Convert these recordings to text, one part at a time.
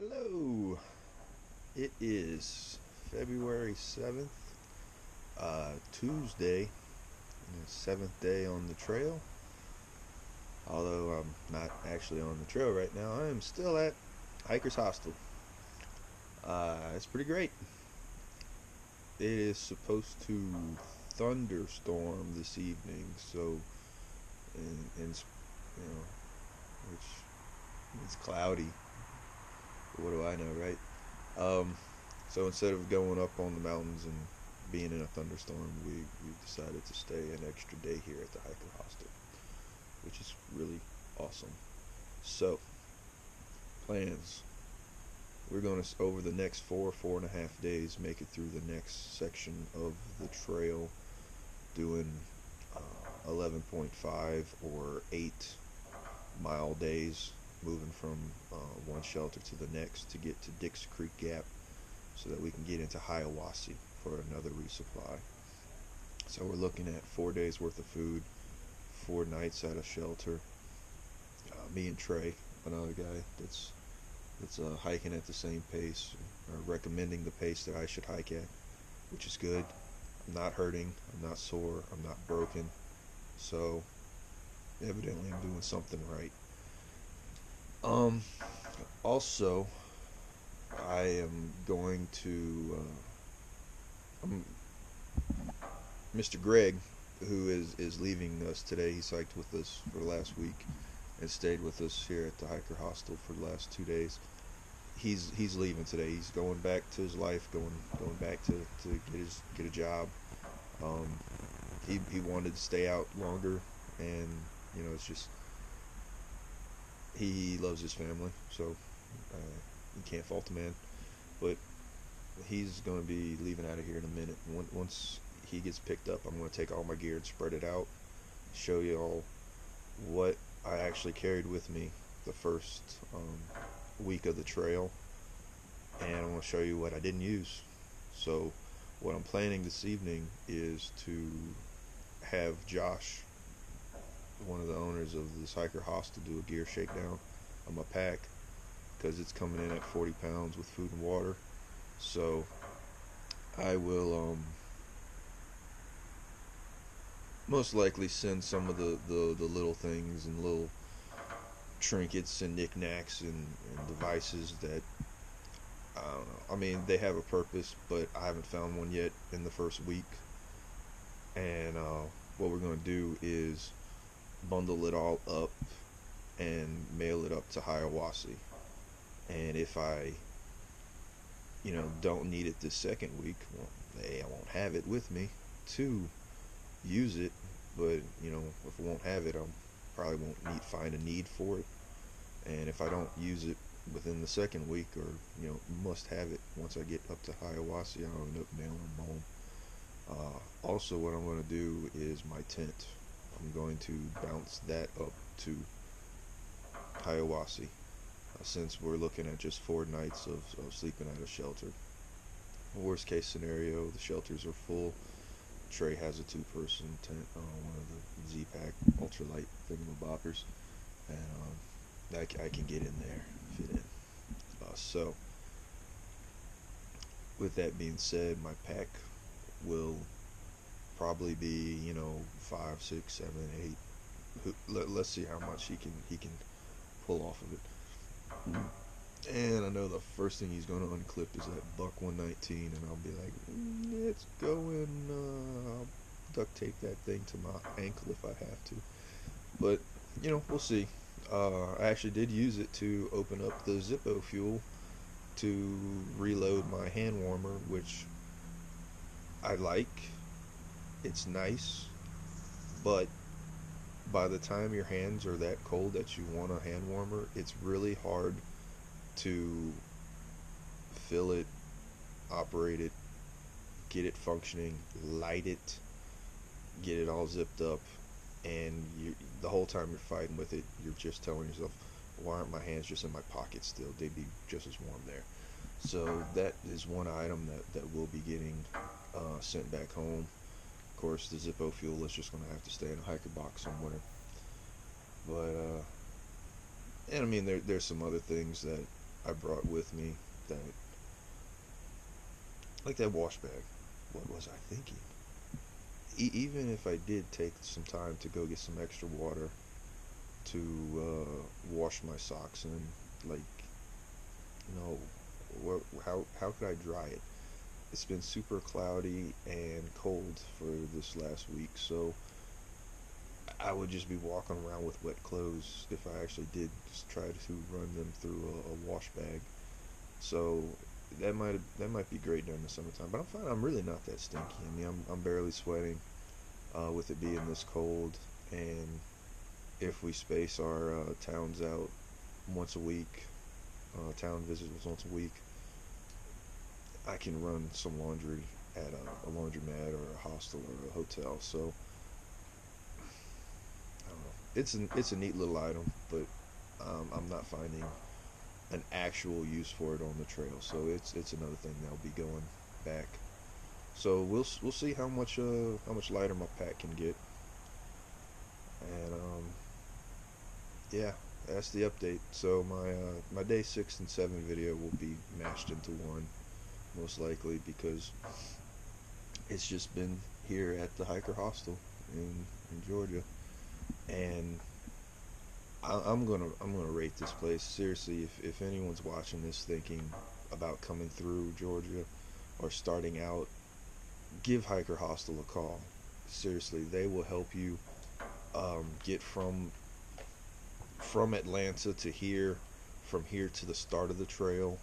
Hello. It is February 7th, Tuesday, and the 7th day on the trail. Although I'm not actually on the trail right now, I am still at Hiker's Hostel. It's pretty great. It is supposed to thunderstorm this evening, so, and you know, which it's cloudy. What do I know, right? Um, so instead of going up on the mountains and being in a thunderstorm, we decided to stay an extra day here at the Hiker Hostel, which is really awesome. So, plans. We're going to, over the next 4.5 days, make it through the next section of the trail, doing 11.5 or 8 mile days, moving from one shelter to the next to get to Dix Creek Gap so that we can get into Hiawassee for another resupply. So we're looking at 4 days worth of food, 4 nights at a shelter. Me and Trey, another guy that's hiking at the same pace, or recommending the pace that I should hike at, which is good. I'm not hurting, I'm not sore, I'm not broken. So evidently I'm doing something right. Um, Also, I am going to Mr. Greg, who is leaving us today. He's hiked with us for the last week and stayed with us here at the Hiker Hostel for the last 2 days. He's leaving today. He's going back to his life, going back to get a job. Um, he wanted to stay out longer, and it's just he loves his family, so you can't fault the man. But he's going to be leaving out of here in a minute. Once he gets picked up, I'm going to take all my gear and spread it out, show you all what I actually carried with me the first week of the trail, and I'm going to show you what I didn't use. So what I'm planning this evening is to have Josh, one of the owners of this Hiker Hostel, do a gear shakedown on my pack, because it's coming in at 40 pounds with food and water. So I will most likely send some of the little things and little trinkets and knickknacks and devices that, I don't know. I mean, they have a purpose, but I haven't found one yet in the first week. And what we're going to do is bundle it all up and mail it up to Hiawassee. And if I, don't need it this second week, well, I won't have it with me to use it. But if I won't have it, I probably won't find a need for it. And if I don't use it within the second week, or must have it once I get up to Hiawassee, I'll end up mailing them home. Also, what I'm going to do is my tent. I'm going to bounce that up to Hiawassee, since we're looking at just 4 nights of sleeping at a shelter. Worst case scenario, the shelters are full. Trey has a 2-person tent, one of the Z-Pack ultralight thingamaboppers, and I can get in there, fit in. So, with that being said, my pack will probably be 5, 6, 7, 8. Let's see how much he can pull off of it. And I know the first thing he's going to unclip is that buck 119, and I'll be like, let's go and I'll duct tape that thing to my ankle if I have to. But we'll see. I actually did use it to open up the Zippo fuel to reload my hand warmer, which I like. It's nice, but by the time your hands are that cold that you want a hand warmer, it's really hard to fill it, operate it, get it functioning, light it, get it all zipped up, and the whole time you're fighting with it, you're just telling yourself, why aren't my hands just in my pocket still? They'd be just as warm there. So that is one item that will be getting sent back home. Of course, the Zippo fuel is just going to have to stay in a hiker box somewhere. But and I mean, there's some other things that I brought with me that, like that wash bag. What was I thinking? Even if I did take some time to go get some extra water to wash my socks in, like, how could I dry it? It's been super cloudy and cold for this last week, so I would just be walking around with wet clothes if I actually did just try to run them through a wash bag. So that might be great during the summertime, but I'm fine. I'm really not that stinky. I mean, I'm barely sweating with it being this cold, and if we space our towns out once a week, town visits once a week, I can run some laundry at a laundromat or a hostel or a hotel. So I don't know. It's a neat little item, but I'm not finding an actual use for it on the trail. So it's another thing that'll be going back. So we'll see how much lighter my pack can get, and yeah, that's the update. So my day 6 and 7 video will be mashed into one, most likely, because it's just been here at the Hiker Hostel in Georgia, and I'm gonna rate this place seriously. If anyone's watching this thinking about coming through Georgia or starting out, give Hiker Hostel a call. Seriously, they will help you get from Atlanta to here, from here to the start of the trail.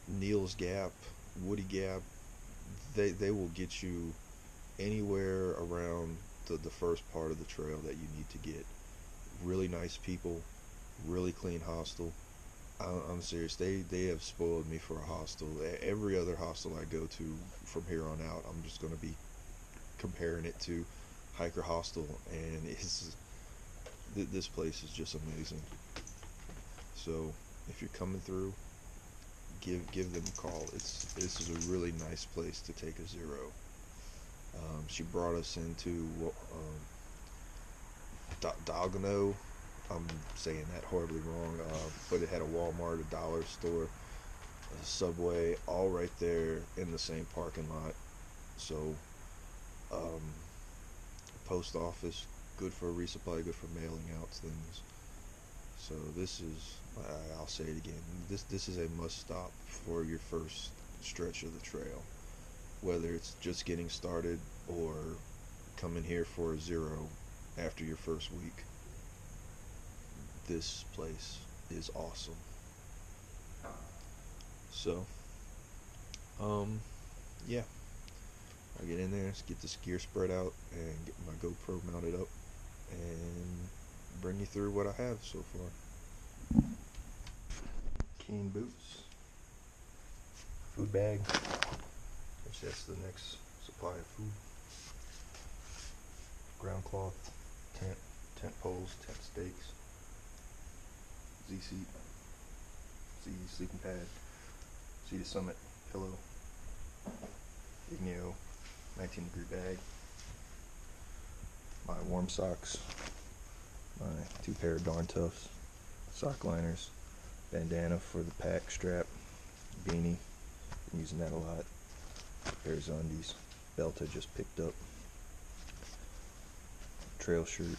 Neal's Gap, Woody Gap, they will get you anywhere around the first part of the trail that you need to get. Really nice people, really clean hostel. I'm serious. They have spoiled me for a hostel. Every other hostel I go to from here on out, I'm just going to be comparing it to Hiker Hostel, and this place is just amazing. So if you're coming through, give them a call. This is a really nice place to take a zero. She brought us into Dalgano. I'm saying that horribly wrong, but it had a Walmart, a dollar store, a Subway, all right there in the same parking lot. So, post office, good for resupply, good for mailing out things. So this is, I'll say it again, this is a must stop for your first stretch of the trail, whether it's just getting started or coming here for a zero after your first week. This place is awesome. So, yeah, I get in there, get this gear spread out, and get my GoPro mounted up, and bring you through what I have so far. Keen boots, food bag, which that's the next supply of food, ground cloth, tent poles, tent stakes, Z-seat, sleeping pad, Sea to Summit pillow, Igneo 19-degree bag, my warm socks, my 2 pair of Darn Toughs, sock liners, bandana for the pack strap, beanie, been using that a lot, pairs of undies, belt I just picked up, trail shirt,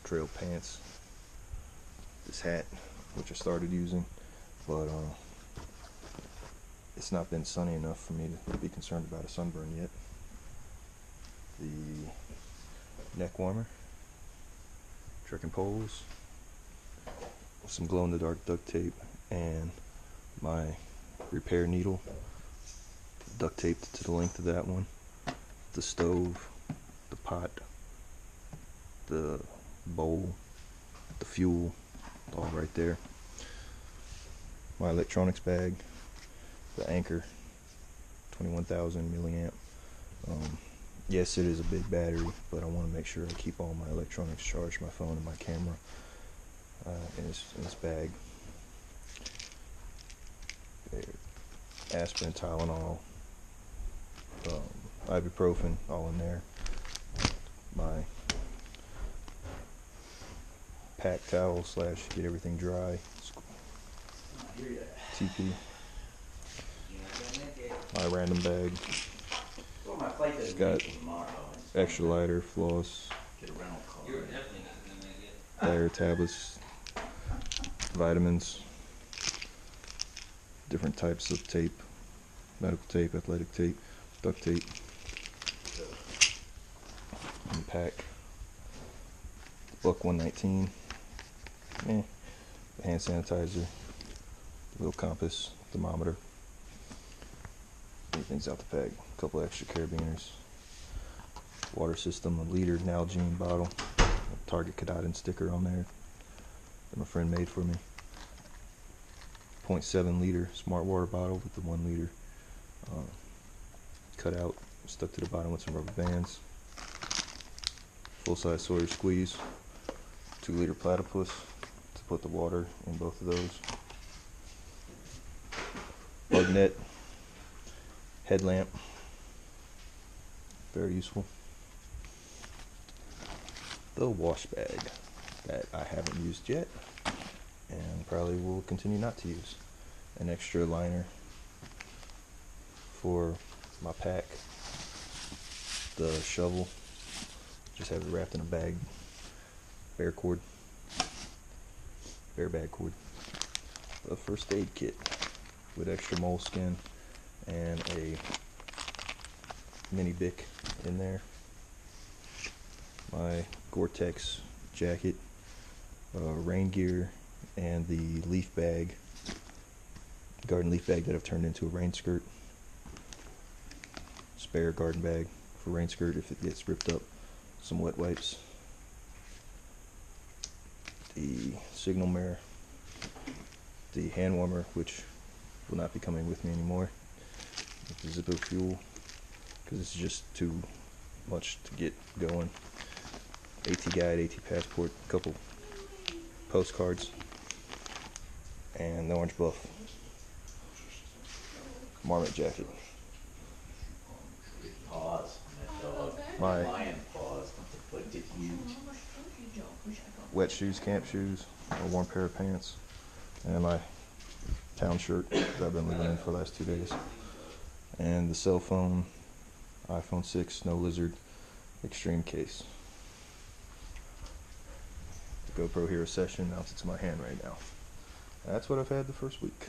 trail pants, this hat, which I started using, but it's not been sunny enough for me to be concerned about a sunburn yet. The neck warmer, trekking poles, some glow-in-the-dark duct tape, and my repair needle, duct taped to the length of that one, the stove, the pot, the bowl, the fuel, all right there. My electronics bag, the Anchor 21,000 milliamp. Yes, it is a big battery, but I want to make sure I keep all my electronics charged, my phone and my camera, in this bag. Aspirin, Tylenol, ibuprofen, all in there. My pack towel / get everything dry, TP. My random bag. It's got extra lighter, floss, diary tablets, vitamins, different types of tape, medical tape, athletic tape, duct tape, and pack. Buck 119. The hand sanitizer, little compass, thermometer. Everything's out the pack. A couple extra carabiners. Water system, a liter Nalgene bottle. A Target Cadidin sticker on there that my friend made for me. 0.7 liter smart water bottle with the 1 liter cut out, stuck to the bottom with some rubber bands. Full size Sawyer squeeze. 2 liter platypus to put the water in both of those. Bug net. Headlamp. Very useful. The wash bag that I haven't used yet and probably will continue not to use. An extra liner for my pack. The shovel. Just have it wrapped in a bag. Bear cord. Bear bag cord. The first aid kit with extra moleskin and a mini Bic in there. My Gore-Tex jacket, rain gear, and the leaf bag, garden leaf bag that I've turned into a rain skirt. Spare garden bag for rain skirt if it gets ripped up. Some wet wipes. The signal mirror. The hand warmer, which will not be coming with me anymore. The Zippo fuel, because it's just too much to get going. AT guide, AT passport, a couple postcards, and the orange buff. Marmot jacket. Pause. My Lion pause. Looked at huge. wet shoes, camp shoes, a warm pair of pants, and my town shirt that I've been living in for the last 2 days. And the cell phone, iPhone 6, no lizard, extreme case. The GoPro Hero Session mounted to my hand right now. That's what I've had the first week.